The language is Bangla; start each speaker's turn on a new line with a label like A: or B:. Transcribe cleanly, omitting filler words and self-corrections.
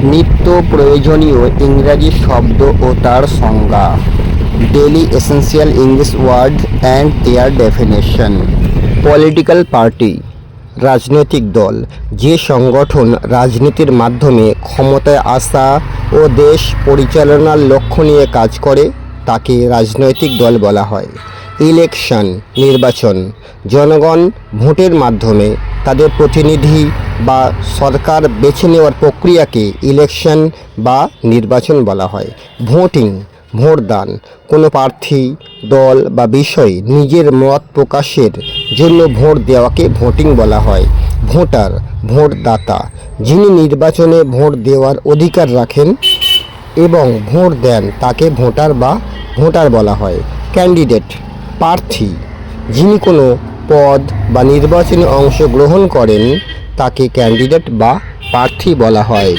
A: নিত্য প্রয়োজনীয় ইংরাজি শব্দ ও তার সংজ্ঞা। Daily essential English word and their definition. Political party, রাজনৈতিক দল, যে সংগঠন রাজনীতির মাধ্যমে ক্ষমতায় আসা ও দেশ পরিচালনার লক্ষ্য নিয়ে কাজ করে তাকে রাজনৈতিক দল বলা হয়। ইলেকশন, নির্বাচন, জনগণ ভোটের মাধ্যমে তাদের প্রতিনিধি বা সরকার বেছে নেওয়ার প্রক্রিয়াকে ইলেকশন বা নির্বাচন বলা হয়। ভোটিং, ভোটদান, কোনো প্রার্থী, দল বা বিষয়ে নিজের মত প্রকাশের জন্য ভোট দেওয়াকে ভোটিং বলা হয়। ভোটার, ভোটদাতা, যিনি নির্বাচনে ভোট দেওয়ার অধিকার রাখেন এবং ভোট দেন তাকে ভোটার বলা হয়। ক্যান্ডিডেট, প্রার্থী, যিনি কোনো পদ বা নির্বাচনে অংশগ্রহণ করেন তাকে ক্যান্ডিডেট বা প্রার্থী বলা হয়।